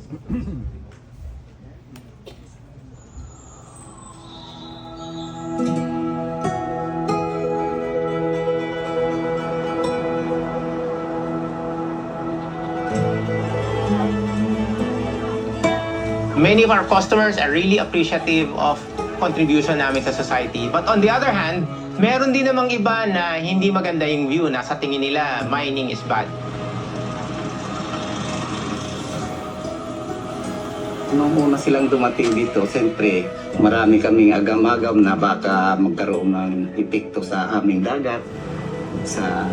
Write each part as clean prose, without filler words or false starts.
Many of our customers are really appreciative of contribution namin sa society. But on the other hand, meron din namang iba na hindi maganda yung view na sa tingin nila mining is bad. Nung una silang dumating dito, siyempre marami kaming agam-agam na baka magkaroon ng epekto sa aming dagat, sa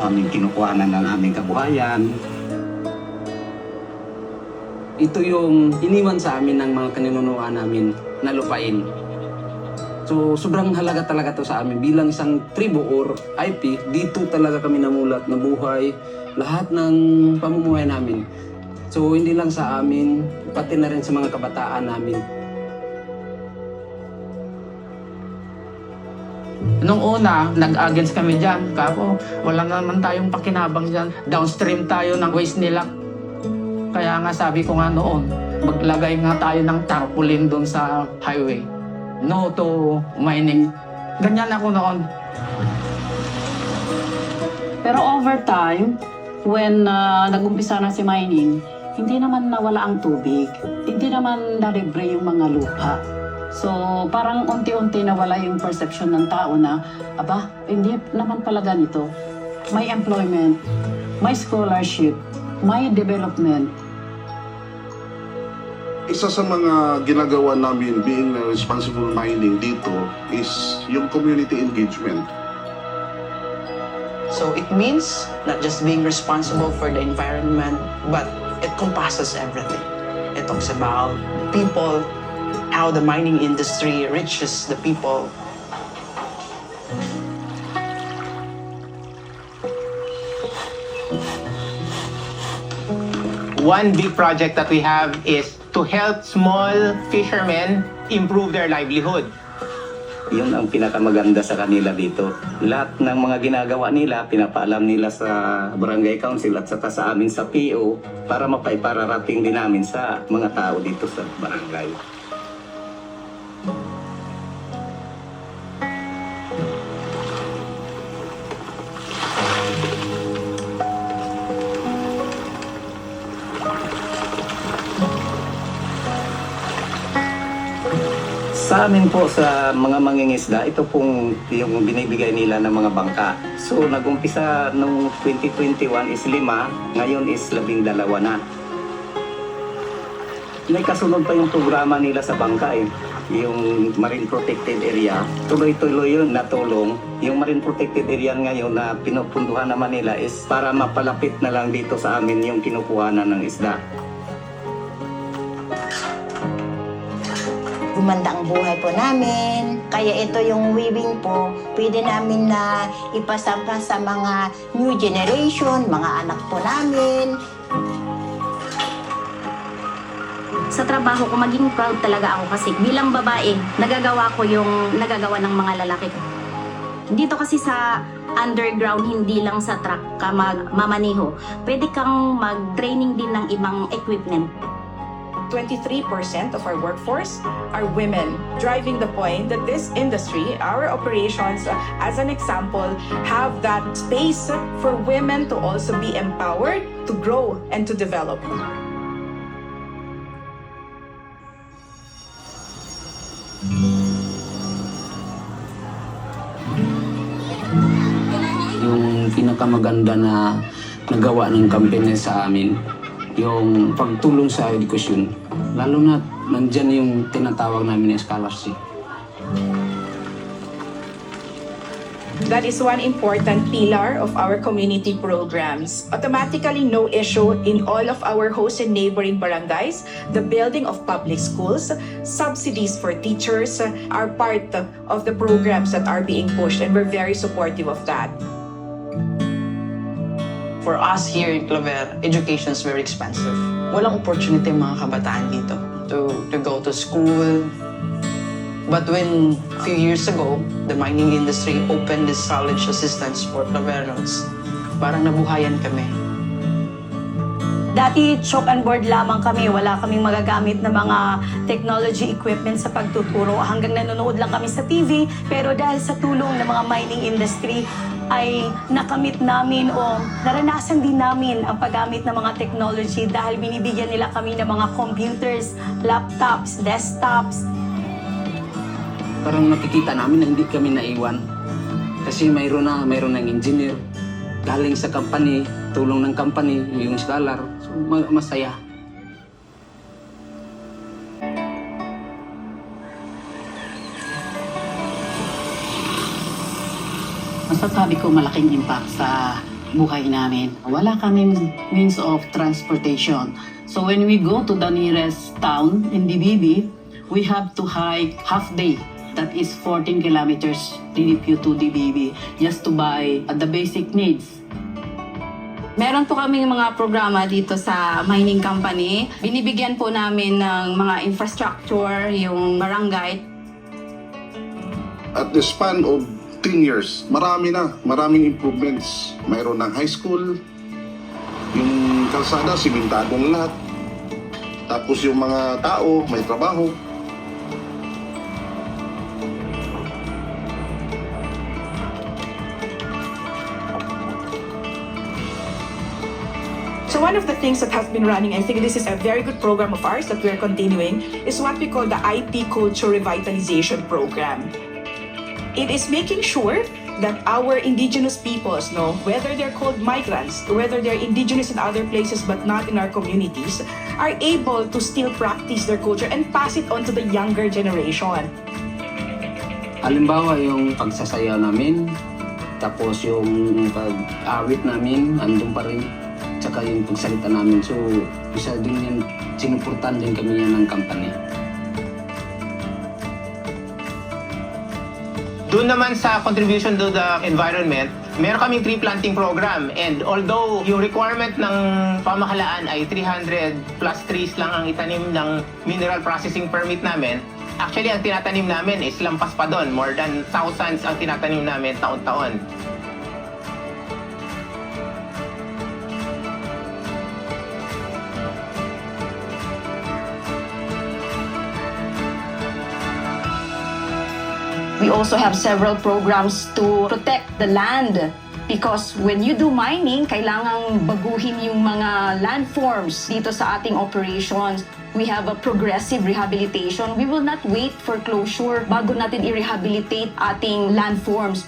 aming kinukuhanan ng aming kabuhayan. Ito yung iniwan sa amin ng mga kaninunuan namin na lupain. So sobrang halaga talaga to sa amin. Bilang isang tribo or IP, dito talaga kami namulat, nabuhay, lahat ng pamumuhay namin. So hindi lang sa amin, pati na rin sa mga kabataan namin. Nung una, nag-against kami dyan. Kako, wala naman tayong pakinabang dyan. Downstream tayo ng waste nila. Kaya nga sabi ko nga noon, maglagay nga tayo ng tarpaulin doon sa highway. No to mining. Ganyan ako noon. Pero over time, when nag-umpisa na si mining, hindi naman nawala ang tubig. Hindi naman nalibre yung mga lupa. So parang unti-unti nawala yung perception ng tao na, aba, hindi naman pala ganito. May employment, may scholarship, may development. Isa sa mga ginagawa namin being responsible mining dito is yung community engagement. So it means not just being responsible for the environment, but it compasses everything. It talks about people, how the mining industry reaches the people. One big project that we have is to help small fishermen improve their livelihood. Yun ang pinakamaganda sa kanila dito. Lahat ng mga ginagawa nila, pinapaalam nila sa barangay council at saka sa amin sa PO para mapaipararating din namin sa mga tao dito sa barangay. Sa amin po sa mga mangingisda, ito pong yung binibigay nila ng mga bangka. So nag-umpisa noong 2021 is 5, ngayon is 12 na. May kasunod pa yung programa nila sa bangka yung Marine Protected Area. Tuloy-tuloy yun na tulong. Yung Marine Protected Area ngayon na pinupunduhan naman nila is para mapalapit na lang dito sa amin yung kinukuhanan ng isda. Gumanda ang buhay po namin. Kaya ito yung weaving po, pwede namin na ipasama sa mga new generation, mga anak po namin. Sa trabaho ko, maging proud talaga ako kasi bilang babae, nagagawa ko yung nagagawa ng mga lalaki ko. Dito kasi sa underground, hindi lang sa truck ka mamaniho. Pwede kang mag-training din ng ibang equipment. 23% of our workforce are women, driving the point that this industry, our operations, as an example, have that space for women to also be empowered, to grow, and to develop. Yung pinakamaganda na nagawa ng company sa amin, yung pagtulong sa edukasyon, lalo na nandyan yung tinatawag namin na scholarship. That is one important pillar of our community programs. Automatically, no issue in all of our host and neighboring barangays. The building of public schools, subsidies for teachers are part of the programs that are being pushed, and we're very supportive of that. For us here in Claver, education is very expensive. Walang opportunity mga kabataan dito to go to school. But when a few years ago, the mining industry opened this college assistance for Claverans, parang nabuhayan kami. Dati chalk and board lamang kami, wala kaming magagamit na mga technology equipment sa pagtuturo. Hanggang nanonood lang kami sa TV, pero dahil sa tulong ng mga mining industry, ay nakamit namin o naranasan din namin ang paggamit ng mga technology dahil binibigyan nila kami ng mga computers, laptops, desktops. Parang nakikita namin na hindi kami naiwan. Kasi mayroon ng engineer, galing sa company, tulong ng company, yung scholar. So, masaya. Masasabi ko malaking impact sa buhay namin. Wala kaming means of transportation. So when we go to the nearest town in DBB, we have to hike half day. That is 14 kilometers DDPU to DBB just to buy the basic needs. Meron po kaming mga programa dito sa mining company. Binibigyan po namin ng mga infrastructure, yung barangay. At the span of 10 years, maraming improvements. Mayroon ng high school, yung kalsada, simentadong lahat. Tapos yung mga tao, may trabaho. So one of the things that has been running, I think this is a very good program of ours that we're continuing, is what we call the IP Culture Revitalization Program. It is making sure that our indigenous peoples, whether they're called migrants, whether they're indigenous in other places but not in our communities, are able to still practice their culture and pass it on to the younger generation. Halimbawa yung pagsasayaw namin, tapos yung pag-awit namin, andun pa rin. Tsaka yung pagsalita namin. So, isa din yan, sinuportan din kami yan ng company. Doon naman sa contribution to the environment, meron kaming tree planting program. And although yung requirement ng pamahalaan ay 300 plus trees lang ang itanim ng mineral processing permit namin, actually ang tinatanim namin is lampas pa doon. More than thousands ang tinatanim namin taon-taon. We also have several programs to protect the land because when you do mining, kailangang baguhin yung mga landforms dito sa ating operations. We have a progressive rehabilitation. We will not wait for closure bago natin i-rehabilitate ating landforms.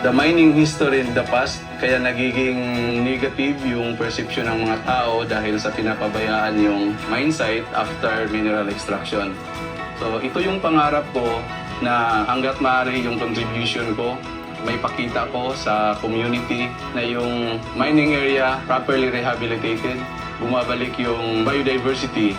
The mining history in the past, kaya nagiging negative yung perception ng mga tao dahil sa pinapabayaan yung mine site after mineral extraction. So ito yung pangarap ko na hanggat maaari yung contribution ko, may pakita ko sa community na yung mining area properly rehabilitated, bumabalik yung biodiversity.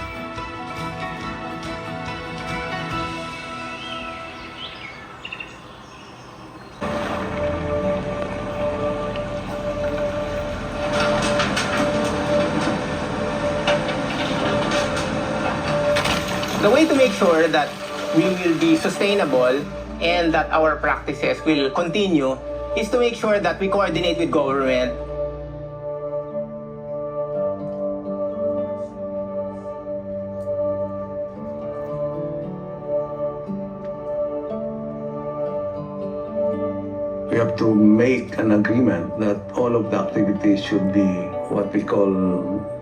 The way to make sure that we will be sustainable and that our practices will continue is to make sure that we coordinate with government. We have to make an agreement that all of the activities should be what we call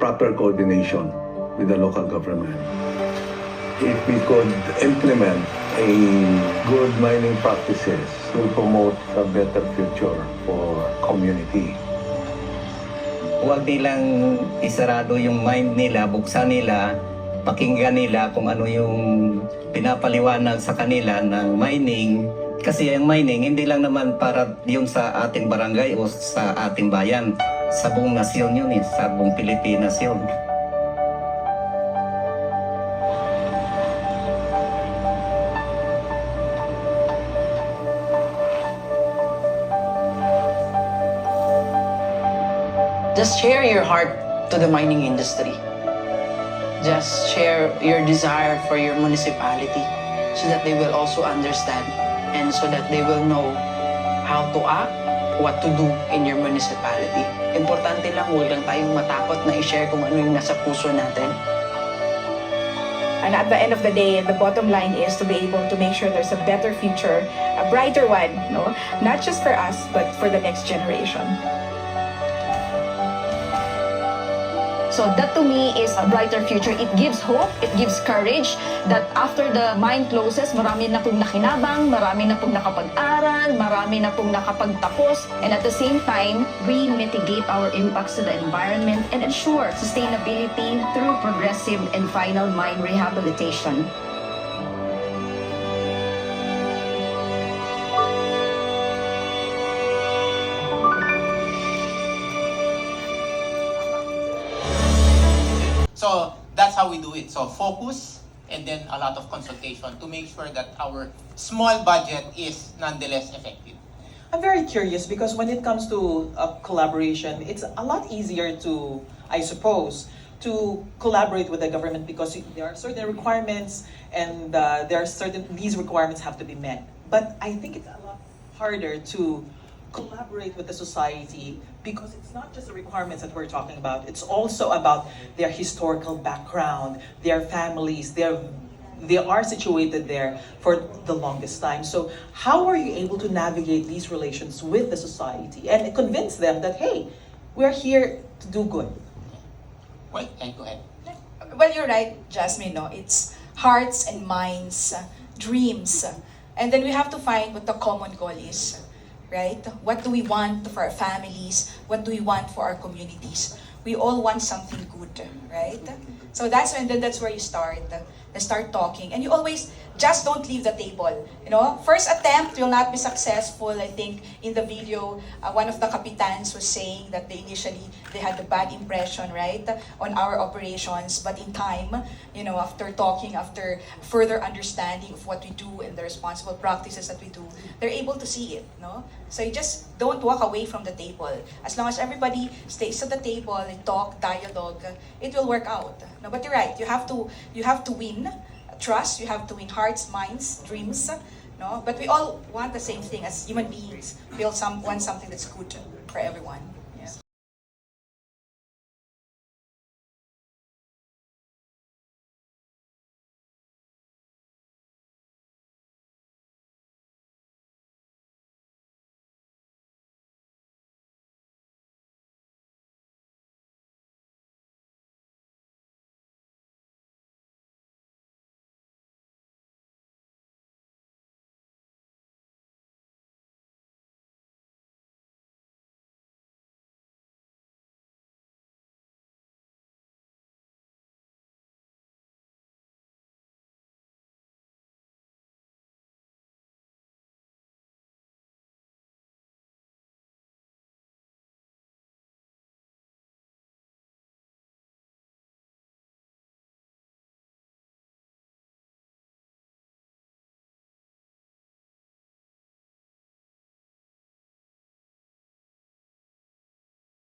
proper coordination with the local government. If we could implement a good mining practices to promote a better future for community. Huwag nilang isarado yung mind nila, buksan nila, pakinggan nila kung ano yung pinapaliwanag sa kanila ng mining. Kasi ang mining hindi lang naman para yun sa ating barangay o sa ating bayan. Sa buong nasyon yun sa buong Pilipinas yun. Just share your heart to the mining industry. Just share your desire for your municipality. so that they will also understand and so that they will know how to act, what to do in your municipality. Importante lang, huwag lang tayong matakot na i-share kung ano yung nasa puso natin. And at the end of the day, the bottom line is to be able to make sure there's a better future, a brighter one, no? Not just for us, but for the next generation. So that to me is a brighter future. It gives hope, it gives courage that after the mine closes, marami na pong nakinabang, marami na pong nakapag-aral, marami na pong nakapagtapos, and at the same time, we mitigate our impacts to the environment and ensure sustainability through progressive and final mine rehabilitation. So that's how we do it. So focus and then a lot of consultation to make sure that our small budget is nonetheless effective. I'm very curious because when it comes to collaboration, it's a lot easier to, I suppose, to collaborate with the government because there are certain requirements and these requirements have to be met. But I think it's a lot harder to collaborate with the society because it's not just the requirements that we're talking about, it's also about their historical background, their families, they are situated there for the longest time. So how are you able to navigate these relations with the society and convince them that, hey, we're here to do good? Well, thank you, Ed. Well, you're right, Jasmine, no? It's hearts and minds, dreams. And then we have to find what the common goal is. Right? What do we want for our families? What do we want for our communities? We all want something good, right? So that's where you start. Start talking, and you always just don't leave the table. You know, first attempt will not be successful. I think in the video, one of the capitans was saying that they had a bad impression, right, on our operations. But in time, you know, after talking, after further understanding of what we do and the responsible practices that we do, they're able to see it. No, so you just don't walk away from the table. As long as everybody stays at the table and talk, dialogue, it will work out. No, but you're right. You have to win trust. You have to win hearts, minds, dreams. No, but we all want the same thing as human beings. We all want something that's good for everyone.